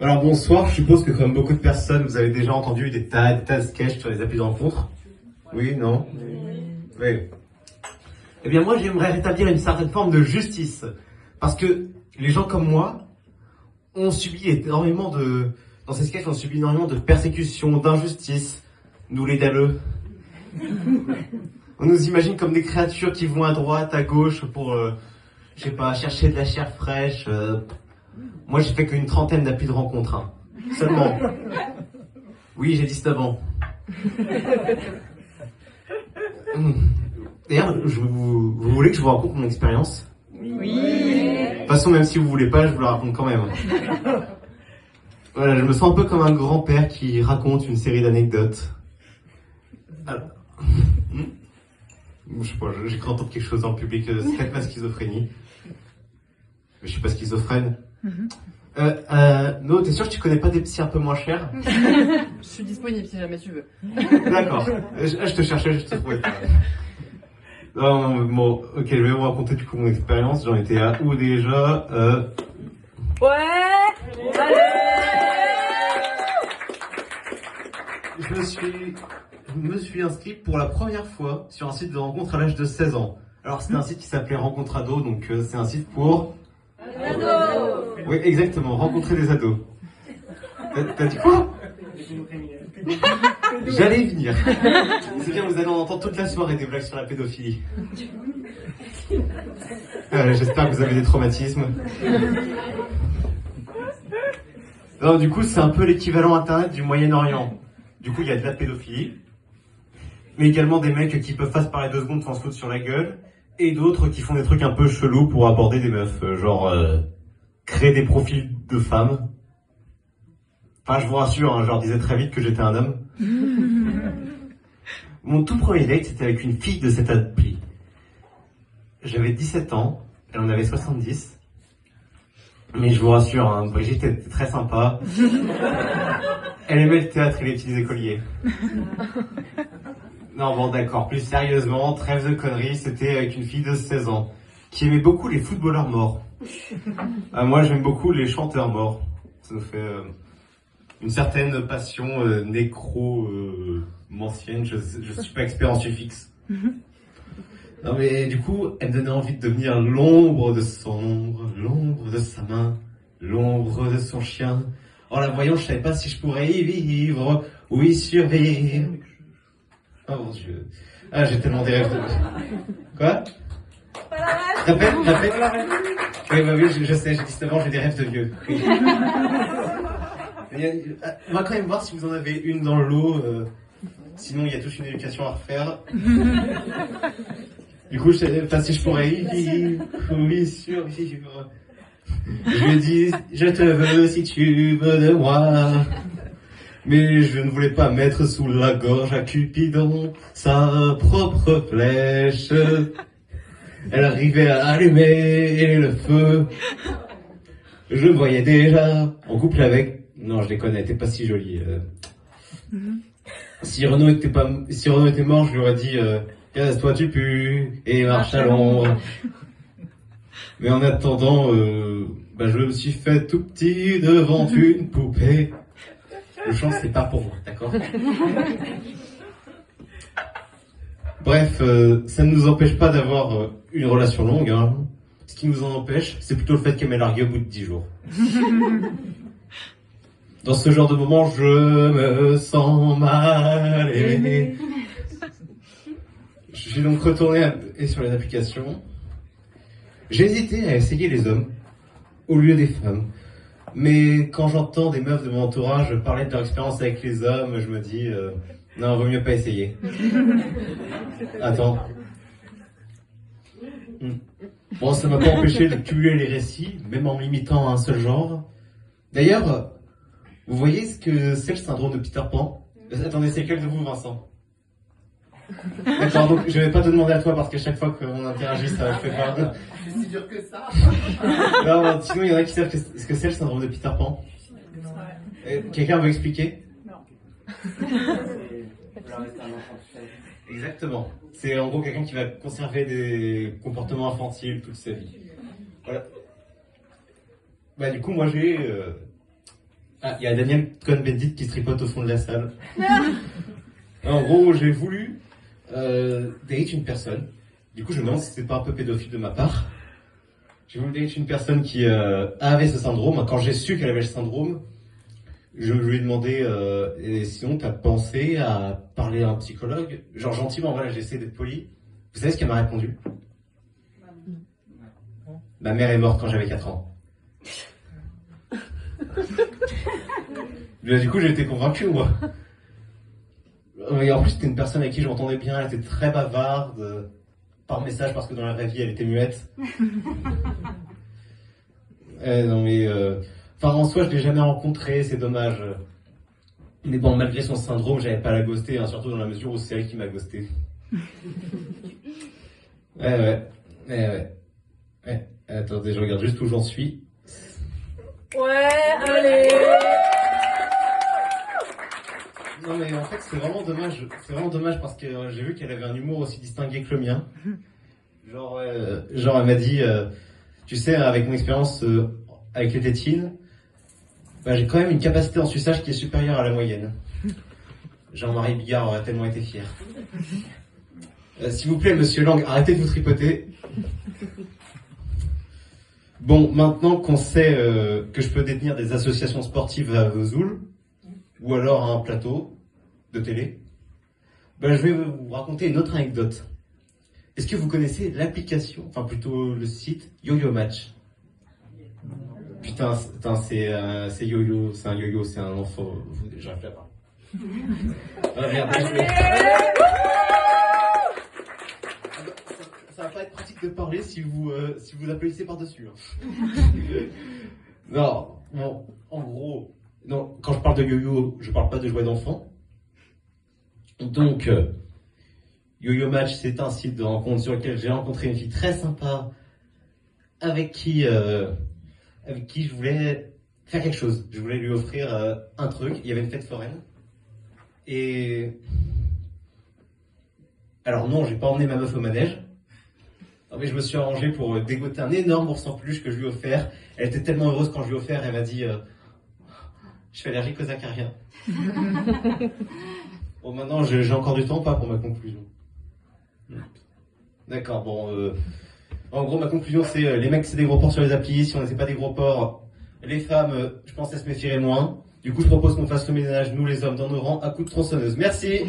Alors bonsoir, je suppose que comme beaucoup de personnes, vous avez déjà entendu des tas de sketchs sur les applis de rencontre. Oui, non? Oui. Eh bien moi j'aimerais rétablir une certaine forme de justice. Parce que les gens comme moi, on subit énormément de... Dans ces sketchs, on subit énormément de persécutions, d'injustices. Nous les dalleux. On nous imagine comme des créatures qui vont à droite, à gauche pour, je sais pas, chercher de la chair fraîche. Moi, j'ai fait qu'une trentaine d'applis de rencontre, hein. Seulement. Oui, j'ai 19 ans. D'ailleurs, vous voulez que je vous raconte mon expérience? Oui. De toute façon, même si vous voulez pas, je vous la raconte quand même. Voilà, je me sens un peu comme un grand-père qui raconte une série d'anecdotes. Alors... Je sais pas, j'ai cru entendre quelque chose dans le public, c'est peut-être ma schizophrénie. Mais je suis pas schizophrène. No, t'es sûr que tu connais pas des psys un peu moins chers? Je suis disponible si jamais tu veux. D'accord. Je te cherchais, je te trouvais pas. Non, bon, ok, je vais vous raconter du coup mon expérience. J'en étais à où déjà? Ouais. Allez. Je me suis inscrit pour la première fois sur un site de rencontre à l'âge de 16 ans. Alors c'était un site qui s'appelait Rencontre Ado, donc c'est un site pour... Ados. Oui, exactement, rencontrer des ados. T'as dit quoi? J'allais y venir. C'est bien, vous allez en entendre toute la soirée des blagues sur la pédophilie. J'espère que vous avez des traumatismes. Non, du coup, c'est un peu l'équivalent internet du Moyen-Orient. Du coup, il y a de la pédophilie, mais également des mecs qui peuvent pas se parler 2 secondes sans se foutre sur la gueule, et d'autres qui font des trucs un peu chelous pour aborder des meufs, genre créer des profils de femmes. Enfin, je vous rassure, hein, je leur disais très vite que j'étais un homme. Mon tout premier date, c'était avec une fille de cette appli. J'avais 17 ans, elle en avait 70. Mais je vous rassure, hein, Brigitte était très sympa. Elle aimait le théâtre et les petits écoliers. Non, bon, d'accord, plus sérieusement, trêve de conneries, c'était avec une fille de 16 ans, qui aimait beaucoup les footballeurs morts. Moi, j'aime beaucoup les chanteurs morts. Ça nous fait une certaine passion nécro-mancienne, je suis pas expert en suffixe. Non, mais du coup, elle me donnait envie de devenir l'ombre de son ombre, l'ombre de sa main, l'ombre de son chien. En la voyant, je savais pas si je pourrais y vivre ou y survivre. Oh mon Dieu. Ah, j'ai tellement des rêves de... Quoi? Répète. Oui, bah oui, je sais, j'ai 19 ans, j'ai des rêves de vieux. Oui. On va quand même voir si vous en avez une dans le lot. Sinon, il y a toute une éducation à refaire. Du coup, je sais pas si je pourrais y vivre ou y survivre. Je lui ai dit, je te veux si tu veux de moi. Mais je ne voulais pas mettre sous la gorge à Cupidon sa propre flèche. Elle arrivait à allumer le feu. Je me voyais déjà en couple avec... Non, je déconne, elle était pas si jolie. Si Renaud était mort, je lui aurais dit casse-toi tu pues et marche à l'ombre. Mais en attendant, je me suis fait tout petit devant une poupée. Le chant, c'est pas pour vous, d'accord? Bref, ça ne nous empêche pas d'avoir une relation longue, hein. Ce qui nous en empêche, c'est plutôt le fait qu'elle m'ait largué au bout de 10 jours. Dans ce genre de moment, je me sens mal aimé. Je suis donc retourné sur les applications. J'ai hésité à essayer les hommes au lieu des femmes. Mais quand j'entends des meufs de mon entourage parler de leur expérience avec les hommes, je me dis non, vaut mieux pas essayer. Attends. Bon, ça m'a pas empêché de cumuler les récits, même en m'imitant à un seul genre. D'ailleurs, vous voyez ce que c'est le syndrome de Peter Pan? Attendez, c'est lequel de vous, Vincent? D'accord, donc je vais pas te demander à toi parce qu'à chaque fois qu'on interagit, ça je fais pas. C'est si dur que ça. Non, sinon il y en a qui savent ce que c'est le syndrome de Peter Pan. Quelqu'un veut expliquer? Non. Exactement. C'est en gros quelqu'un qui va conserver des comportements infantiles toute sa vie. Voilà. Bah du coup moi j'ai... Ah, il y a Daniel Cohn-Bendit qui se tripote au fond de la salle. En gros, j'ai voulu date une personne. Du coup, je me demande si c'est pas un peu pédophile de ma part. J'ai voulu date une personne qui avait ce syndrome. Quand j'ai su qu'elle avait le syndrome, je lui ai demandé et sinon, t'as pensé à parler à un psychologue? Genre gentiment, voilà, j'ai essayé d'être poli. Vous savez ce qu'elle m'a répondu? Ma mère est morte quand j'avais 4 ans. Du coup, j'ai été convaincu, moi. Et en plus, c'était une personne avec qui je m'entendais bien, elle était très bavarde, par message, parce que dans la vraie vie, elle était muette. Non mais... Enfin, en soi, je l'ai jamais rencontrée, c'est dommage. Mais bon, malgré son syndrome, j'avais pas à la ghoster, hein, surtout dans la mesure où c'est elle qui m'a ghosté. Ouais. Attendez, je regarde juste où j'en suis. Ouais, allez. Non mais en fait c'est vraiment dommage parce que j'ai vu qu'elle avait un humour aussi distingué que le mien. Genre elle m'a dit, tu sais, avec mon expérience avec les tétines, bah, j'ai quand même une capacité en suçage qui est supérieure à la moyenne. Jean-Marie Bigard aurait tellement été fier. S'il vous plaît monsieur Lang, arrêtez de vous tripoter. Bon, maintenant qu'on sait que je peux détenir des associations sportives à Vesoul, ou alors à un plateau de télé, ben je vais vous raconter une autre anecdote. Est-ce que vous connaissez l'application, enfin plutôt le site Yo-Yo Match? Putain, c'est Yo-Yo, c'est un yo-yo, c'est un enfant, j'arrive pas. Ah merde, ça va pas être pratique de parler si vous applaudissez par-dessus. Hein. Non, en gros... Non, quand je parle de yo-yo, je parle pas de jouets d'enfants. Donc, Yo-Yo Match, c'est un site de rencontre sur lequel j'ai rencontré une fille très sympa avec qui je voulais faire quelque chose. Je voulais lui offrir un truc. Il y avait une fête foraine. Et... Alors non, j'ai pas emmené ma meuf au manège. Non, mais je me suis arrangé pour dégoter un énorme ours en peluche que je lui ai offert. Elle était tellement heureuse quand je lui ai offert, elle m'a dit... Je suis allergique aux acariens. Bon, maintenant, j'ai encore du temps, pas pour ma conclusion. D'accord, bon. En gros, ma conclusion, c'est les mecs, c'est des gros porcs sur les applis. Si on n'était pas des gros porcs, les femmes, je pense qu'elles se méfieraient moins. Du coup, je propose qu'on fasse le ménage, nous les hommes, dans nos rangs, à coups de tronçonneuse. Merci.